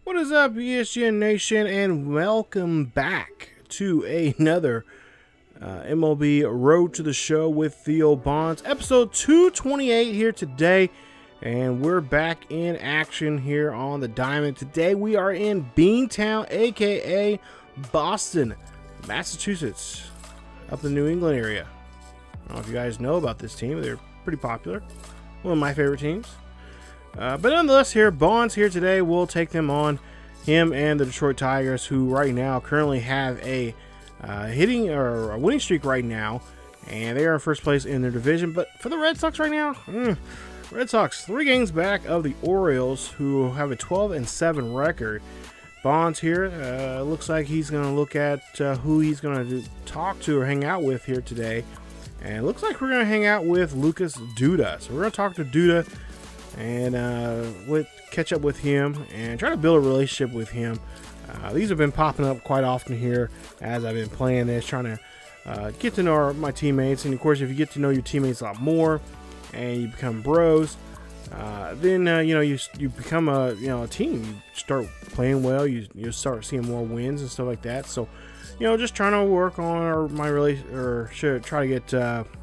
What is up, ESGN Nation, and welcome back to another MLB Road to the Show with Theo Bonds, episode 228 here today, and we're back in action here on the Diamond. Today we are in Beantown, aka Boston, Massachusetts, up in the New England area. I don't know if you guys know about this team. They're pretty popular, one of my favorite teams. But nonetheless, here Bonds here today will take them on, him and the Detroit Tigers, who right now currently have a winning streak right now, and they are in first place in their division. But for the Red Sox right now, Red Sox 3 games back of the Orioles, who have a 12-7 record. Bonds here looks like he's going to look at who he's going to talk to or hang out with here today, and it looks like we're going to hang out with Lucas Duda. So we're going to talk to Duda and catch up with him and try to build a relationship with him. These have been popping up quite often here as I've been playing this, trying to get to know my teammates. And of course, if you get to know your teammates a lot more and you become bros, then you become a team. You start playing well. You start seeing more wins and stuff like that. So just trying to work on try to get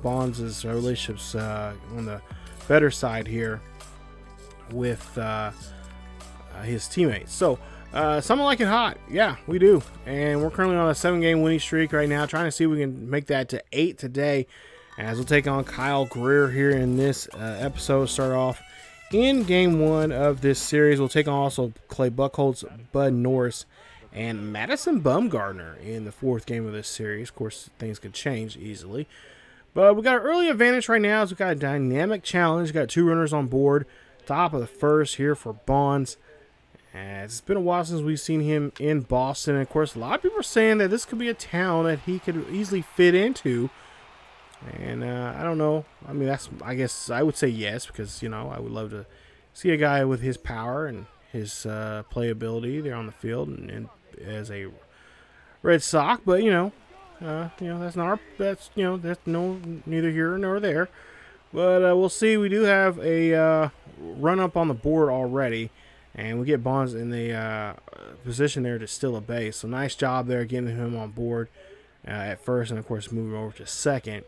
Bonds' relationships on the better side here with his teammates. So something like it hot, yeah, we do, and we're currently on a 7-game winning streak right now, trying to see if we can make that to 8 today, as we'll take on Kyle Greer here in this episode. Start off in game 1 of this series. We'll take on also Clay Buchholz, Bud Norris, and Madison Bumgarner in the 4th game of this series. Of course, things could change easily, but we got an early advantage right now as we got a dynamic challenge. Got 2 runners on board, top of the first here for Bonds. It's been a while since we've seen him in Boston. And of course, a lot of people are saying that this could be a town that he could easily fit into. And I don't know. I mean, I guess I would say yes, because I would love to see a guy with his power and his playability there on the field and as a Red Sox. But that's not that's neither here nor there. But we'll see. We do have a run up on the board already, and we get Bonds in the position there to steal a base. So nice job there getting him on board at first, and of course moving over to second.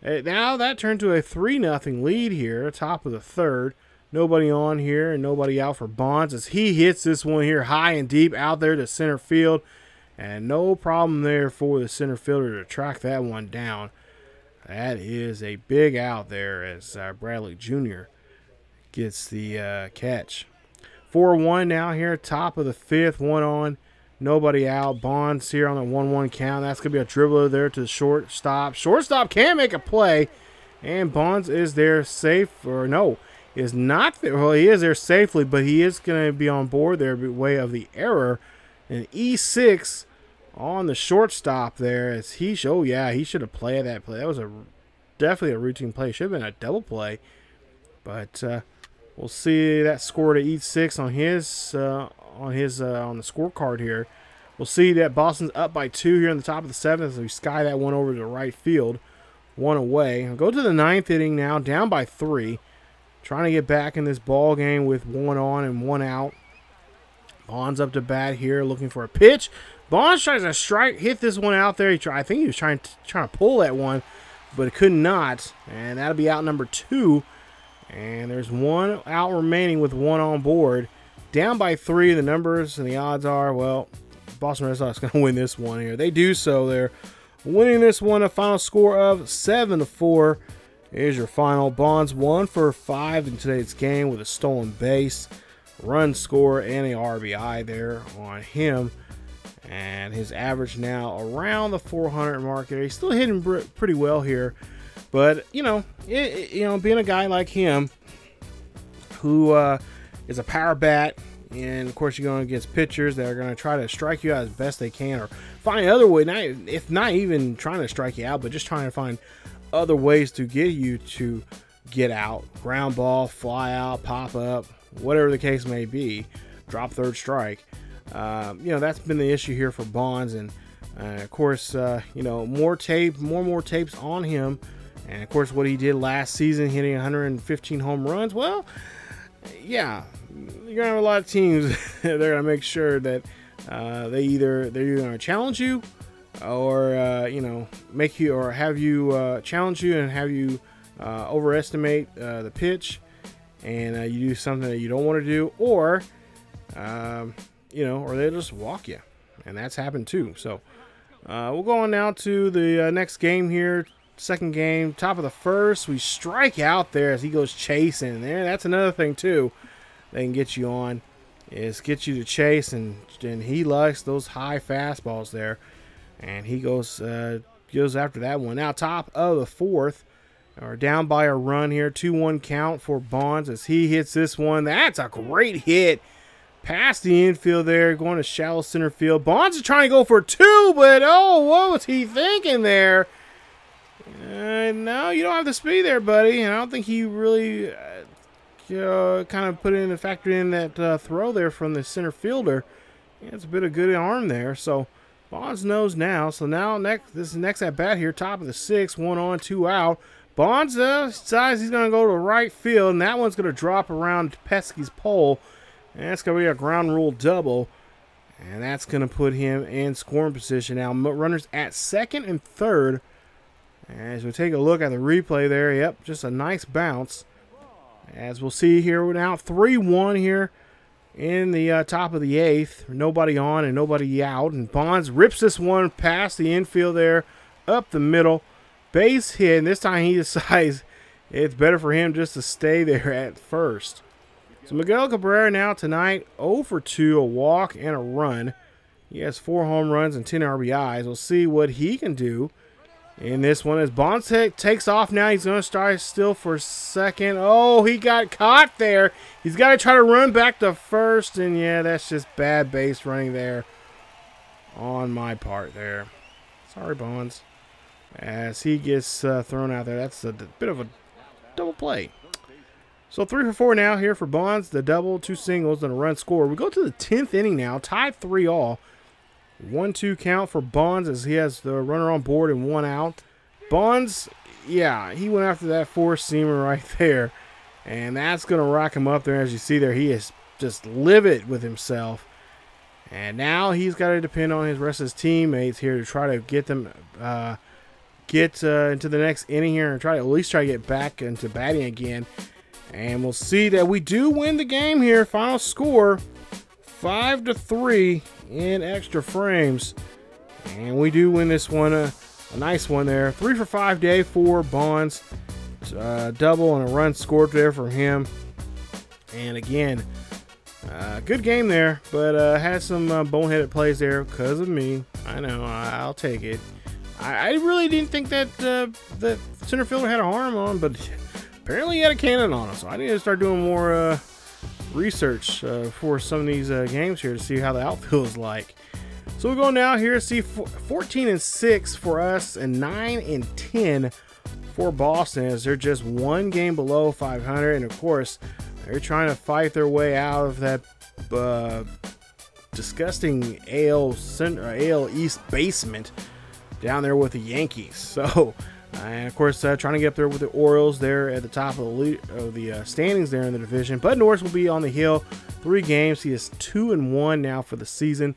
Now that turned to a 3-0 lead here, top of the 3rd. Nobody on here and nobody out for Bonds as he hits this one here high and deep out there to center field, and no problem there for the center fielder to track that one down. That is a big out there as Bradley Jr. gets the catch. 4-1 now here, top of the 5th, 1 on, nobody out. Bonds here on the 1-1 count. That's going to be a dribbler there to the shortstop. Shortstop can make a play, and Bonds is there safe, or no, is not there. Well, he is there safely, but he is going to be on board there by way of the error. And E6 on the shortstop there as he should have played that play. That was definitely a routine play. Should have been a double play, but we'll see that score to E6 on the scorecard here. We'll see that Boston's up by 2 here in the top of the 7th as we sky that one over to right field, 1 away. I'll go to the 9th inning now, down by 3, trying to get back in this ball game with 1 on and 1 out. Bonds up to bat here, looking for a pitch. Bonds tries to hit this one out there. I think he was trying to pull that one, but it could not, and that'll be out number 2. And there's 1 out remaining with 1 on board. Down by 3, the numbers and the odds are, well, Boston Red Sox going to win this one here. They do so. They're winning this one. A final score of 7-4 is your final. Bonds 1 for 5 in today's game with a stolen base, run score, and a RBI there on him. And his average now around the 400 mark there. He's still hitting pretty well here. But, being a guy like him who is a power bat, and of course you're going against pitchers that are going to try to strike you out as best they can, or find other way, if not even trying to strike you out, but just trying to find other ways to get you to get out. Ground ball, fly out, pop up, whatever the case may be, drop third strike. That's been the issue here for Bonds, and of course, more tapes on him. And of course, what he did last season, hitting 115 home runs. Well, yeah, you're gonna have a lot of teams they're going to make sure that they're either going to challenge you, or you know, make you, or have you challenge you and have you overestimate the pitch, and you do something that you don't want to do, or you know, or they just walk you, and that's happened too. So we'll go on now to the next game here. Second game, top of the first. We strike out there as he goes chasing there. That's another thing too they can get you on, is get you to chase, and he likes those high fastballs there, and he goes after that one. Now top of the fourth, or down by a run here, 2-1 count for Bonds as he hits this one. That's a great hit past the infield there, going to shallow center field. Bonds is trying to go for 2, but oh, what was he thinking there? No, you don't have the speed there, buddy. And I don't think he really kind of put in and factored in that throw there from the center fielder. Yeah, it's a bit of good arm there. So Bonds knows now. So now this next at bat here, top of the 6th, 1 on, 2 out. Bonds decides he's going to go to right field, and that one's going to drop around Pesky's pole. And that's going to be a ground rule double. And that's going to put him in scoring position. Now runners at second and third. As we take a look at the replay there, yep, just a nice bounce. As we'll see here, we're now 3-1 here in the top of the 8th. Nobody on and nobody out. And Bonds rips this one past the infield there, up the middle. Base hit, and this time he decides it's better for him just to stay there at first. So Miguel Cabrera now tonight 0 for 2, a walk and a run. He has 4 home runs and 10 RBIs. We'll see what he can do in this one as Bonds takes off now. He's going to start still for second. Oh, he got caught there. He's got to try to run back to first, and yeah, that's just bad base running there on my part there. Sorry, Bonds. As he gets thrown out there, that's a bit of a double play. So 3 for 4 now here for Bonds. The double, 2 singles, and a run score. We go to the 10th inning now, tied 3-all. 1-2 count for Bonds as he has the runner on board and 1 out. Bonds, yeah, he went after that 4-seamer right there, and that's going to rock him up there. As you see there, he is just livid with himself. And now he's got to depend on his rest of his teammates here to try to get them into the next inning here and try to at least get back into batting again. And we'll see that we do win the game here. Final score 5-3 in extra frames, and we do win this one. A nice one there. 3 for 5 day for Bonds. Double and a run scored there for him. And again, good game there, but had some boneheaded plays there because of me. I know, I'll take it. I really didn't think that the center fielder had a arm on, but apparently he had a cannon on him. So I need to start doing more research for some of these games here to see how the outfield is like. So we go now here to see 14-6 for us and 9-10 for Boston, as they're just 1 game below 500, and of course they're trying to fight their way out of that disgusting AL East basement down there with the Yankees. So and of course trying to get up there with the Orioles there at the top of the standings there in the division. But Norris will be on the hill. 3 games. He is 2-1 now for the season.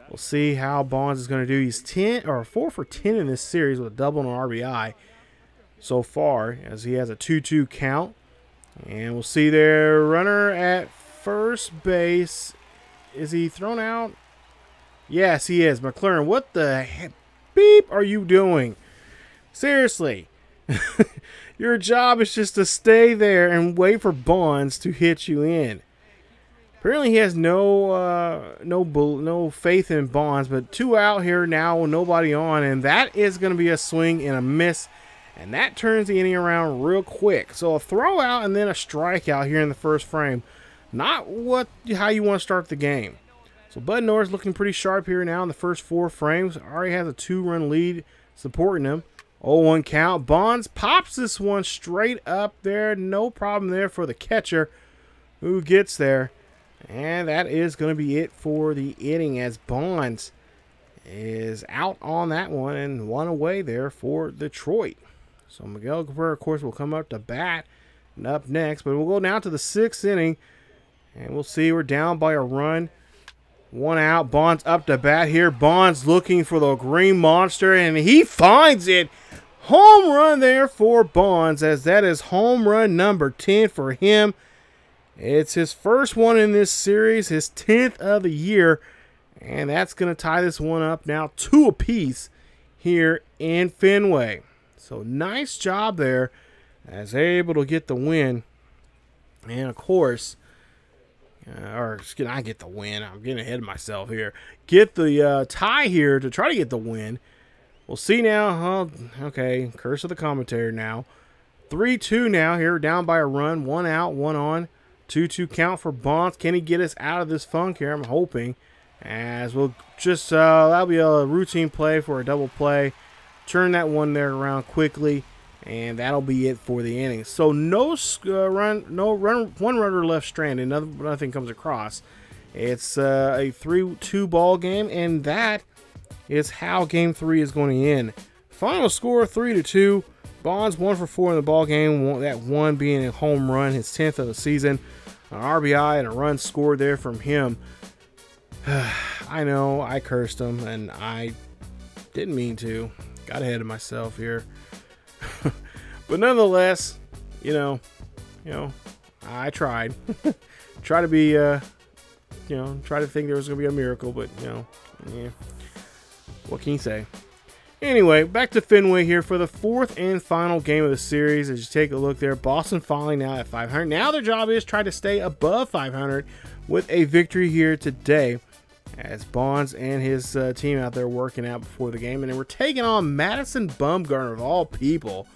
We'll see how Bonds is going to do. He's 4 for 10 in this series with a double and an RBI so far, as he has a 2-2 count. And we'll see there, runner at first base. Is he thrown out? Yes, he is. McLaren, what the heck beep are you doing? Seriously. Your job is just to stay there and wait for Bonds to hit you in. Apparently he has no faith in Bonds, but 2 out here now with nobody on, and that is going to be a swing and a miss, and that turns the inning around real quick. So a throw out and then a strikeout here in the first frame. Not how you want to start the game. So Bud Norris looking pretty sharp here now in the first 4 frames. Already has a 2-run lead supporting him. 0-1 count. Bonds pops this one straight up there. No problem there for the catcher who gets there. And that is going to be it for the inning, as Bonds is out on that one and 1 away there for Detroit. So Miguel Cabrera, of course, will come up to bat and up next. But we'll go now to the 6th inning, and we'll see we're down by a run. One out. Bonds up to bat here. Bonds looking for the green monster, and he finds it. Home run there for Bonds, as that is home run number 10 for him. It's his first one in this series, his 10th of the year, and that's going to tie this one up now 2 apiece here in Fenway. So nice job there, as they're able to get the win. And of course, I get the win. I'm getting ahead of myself here. Get the tie here to try to get the win. We'll see now. Okay, curse of the commentator now. 3-2 now here, down by a run. 1 out, 1 on. 2-2 count for Bonds. Can he get us out of this funk here? I'm hoping. As we'll just, that'll be a routine play for a double play. Turn that one there around quickly. And that'll be it for the inning. So no run, one runner left stranded. Nothing comes across. It's a 3-2 ball game, and that is how Game 3 is going to end. Final score 3-2. Bonds 1 for 4 in the ball game. That one being a home run, his 10th of the season. An RBI and a run scored there from him. I know I cursed him, and I didn't mean to. Got ahead of myself here. But nonetheless, you know, I tried. Try to be, try to think there was going to be a miracle, but, yeah. What can you say? Anyway, back to Fenway here for the 4th and final game of the series. As you take a look there, Boston falling now at 500. Now their job is try to stay above 500 with a victory here today, as Bonds and his team out there working out before the game. And then we're taking on Madison Bumgarner, of all people.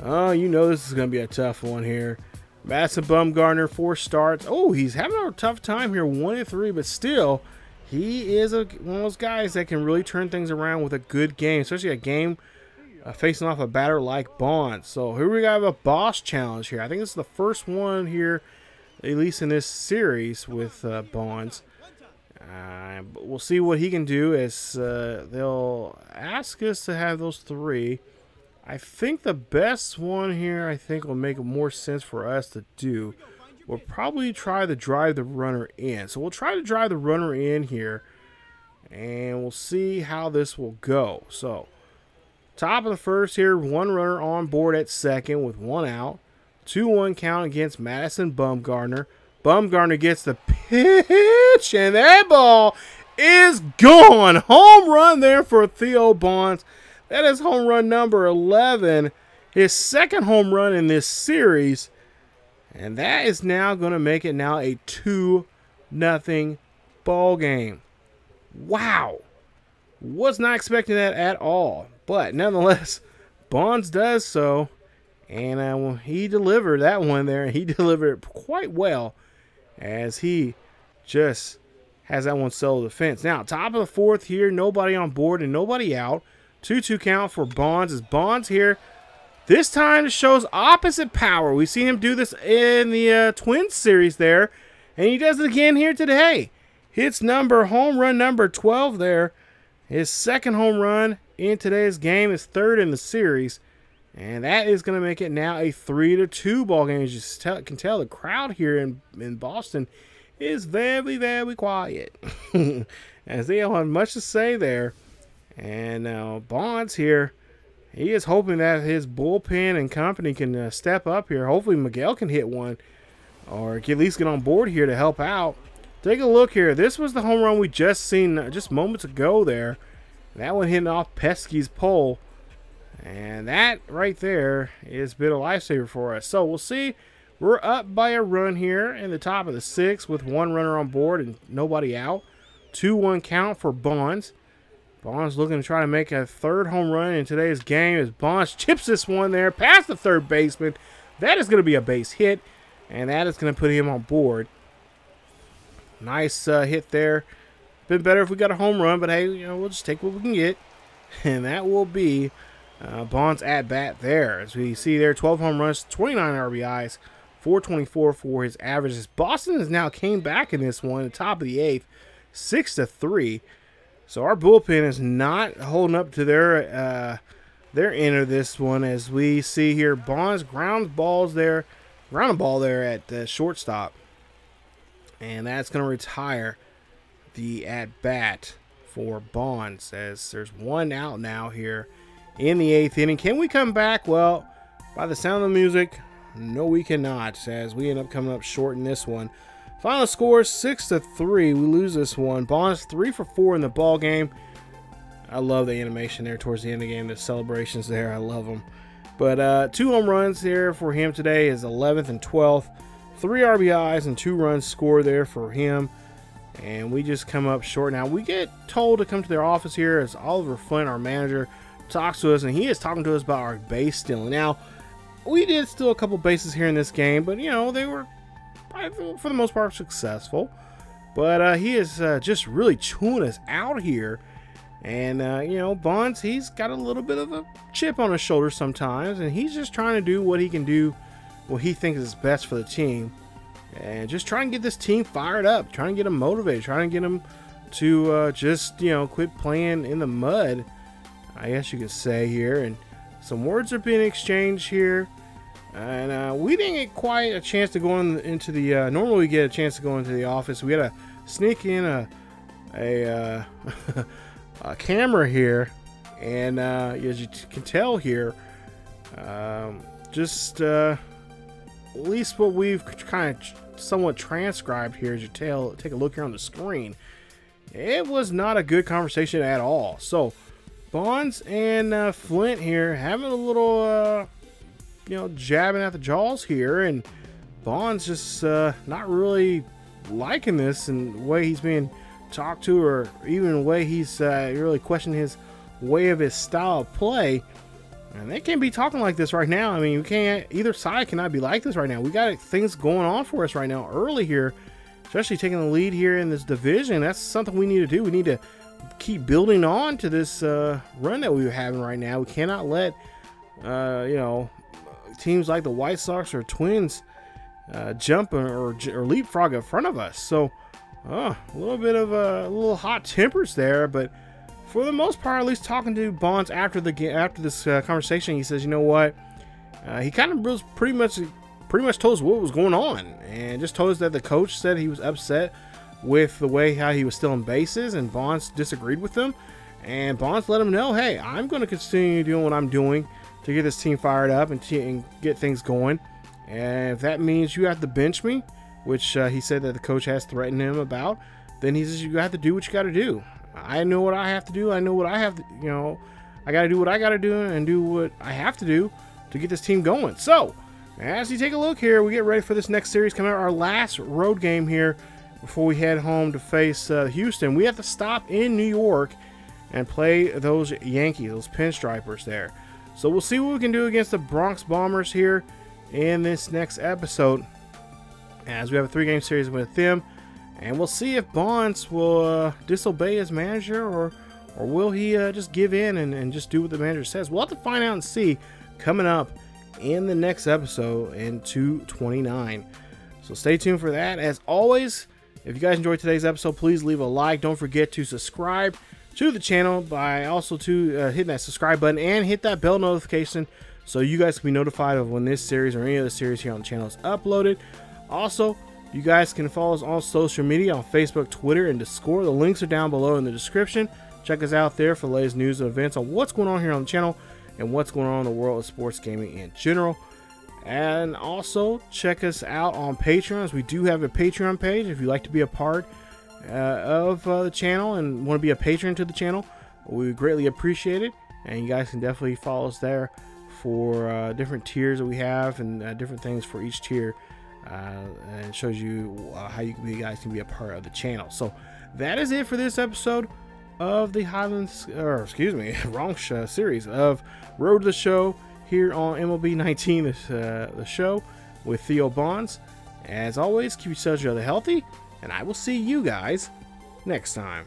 Oh, you know this is going to be a tough one here. Madison Bumgarner, 4 starts. Oh, he's having a tough time here, 1-3, but still, he is one of those guys that can really turn things around with a good game, especially a game facing off a batter like Bonds. So here we have a boss challenge here. I think this is the first one here, at least in this series with Bonds. But we'll see what he can do, as they'll ask us to have those 3. I think the best one here, will make more sense for us to do. We'll probably try to drive the runner in. So we'll try to drive the runner in here, and we'll see how this will go. So, top of the first here, 1 runner on board at second with 1 out. 2-1 count against Madison Bumgarner. Bumgarner gets the pitch, and that ball is gone. Home run there for Theo Bonds. That is home run number 11, his 2nd home run in this series. And that is now going to make it now a 2-0 ball game. Wow. Was not expecting that at all. But nonetheless, Bonds does so. And he delivered that one there. He delivered it quite well, as he just has that one solo defense. Now, top of the 4th here, nobody on board and nobody out. 2-2 count for Bonds, as Bonds here this time shows opposite power. We've seen him do this in the Twins series there, and he does it again here today. Hits home run number 12 there. His 2nd home run in today's game, his 3rd in the series, and that is going to make it now a 3-2 ball game. As you can tell, the crowd here in Boston is very, very quiet, as they don't have much to say there. And now Bonds here, he is hoping that his bullpen and company can step up here. Hopefully Miguel can hit one, or at least get on board here to help out. Take a look here. This was the home run we just seen just moments ago there. That one hitting off Pesky's pole. And that right there is a bit of a lifesaver for us. So we'll see. We're up by a run here in the top of the 6th with 1 runner on board and nobody out. 2-1 count for Bonds. Bonds looking to try to make a 3rd home run in today's game, as Bonds chips this one there past the 3rd baseman. That is going to be a base hit, and that is going to put him on board. Nice hit there. Been better if we got a home run, but hey, we'll just take what we can get. And that will be Bonds at bat there. As we see there, 12 home runs, 29 RBIs, 424 for his averages. Boston has now came back in this one, the top of the 8th, 6-3. So our bullpen is not holding up to their end of this one, as we see here. Bonds ground a ball there at shortstop, and that's going to retire the at-bat for Bonds, as there's one out now here in the 8th inning. Can we come back? Well, by the sound of the music, no, we cannot, as we end up coming up short in this one. Final score 6-3. We lose this one. Bonds 3 for 4 in the ball game. I love the animation there towards the end of the game. The celebrations there, I love them. But 2 home runs there for him today, his 11th and 12th. 3 RBIs and 2 runs scored there for him. And we just come up short. Now, we get told to come to their office here as Oliver Flint, our manager, talks to us. And he is talking to us about our base stealing. Now, we did steal a couple bases here in this game. But, you know, they were, for the most part, successful. But he is just really chewing us out here. And, you know, Bonds, he's got a little bit of a chip on his shoulder sometimes. And he's just trying to do what he can do, what he thinks is best for the team. And just trying to get this team fired up. Trying to get them motivated. Trying to get them to just, you know, quit playing in the mud, I guess you could say here. And some words are being exchanged here. And we didn't get quite a chance to go into the... normally we get a chance to go into the office. We had to sneak in a camera here, and as you can tell here, just at least what we've kind of somewhat transcribed here, as you take a look here on the screen, it was not a good conversation at all. So Bonds and Flint here having a little you know, jabbing at the jaws here, and Bonds just not really liking this and the way he's being talked to, or even the way he's really questioning his way of his style of play. And they can't be talking like this right now. I mean, you can't, either side cannot be like this right now. We got things going on for us right now early here, especially taking the lead here in this division. That's something we need to do. We need to keep building on to this run that we're having right now. We cannot let you know, teams like the White Sox or Twins jump or leapfrog in front of us. So a little bit of little hot tempers there, but for the most part, at least talking to Bonds after this conversation, he says, you know what, he kind of was pretty much told us what was going on, and just told us that the coach said he was upset with the way how he was stealing bases, and Bonds disagreed with him, and Bonds let him know, hey, I'm going to continue doing what I'm doing to get this team fired up and get things going, and if that means you have to bench me, which he said that the coach has threatened him about, then he says you have to do what you got to do. I know what I have to do. I know what I have to, you know, I got to do what I got to do and do what I have to do to get this team going. So, as you take a look here, we get ready for this next series coming out, our last road game here before we head home to face Houston. We have to stop in New York and play those Yankees, those pinstripers there. So, we'll see what we can do against the Bronx Bombers here in this next episode, as we have a 3-game series with them, and we'll see if Bonds will disobey his manager, or will he just give in and just do what the manager says. We'll have to find out and see coming up in the next episode in 229. So stay tuned for that. As always, if you guys enjoyed today's episode, please leave a like. Don't forget to subscribe to the channel by also hitting that subscribe button and hit that bell notification so you guys can be notified of when this series or any other series here on the channel is uploaded. Also, you guys can follow us on social media on Facebook, Twitter, and Discord. The links are down below in the description. Check us out there for the latest news and events on what's going on here on the channel and what's going on in the world of sports gaming in general. And also, check us out on Patreon, as we do have a Patreon page. If you'd like to be a part of the channel and want to be a patron to the channel, we would greatly appreciate it. And you guys can definitely follow us there for different tiers that we have, and different things for each tier. And it shows you how you guys can be a part of the channel. So that is it for this episode of the Highlands, or excuse me, wrong series of Road to the Show here on MLB 19, the show with Theo Bonds. As always, keep yourselves rather healthy, and I will see you guys next time.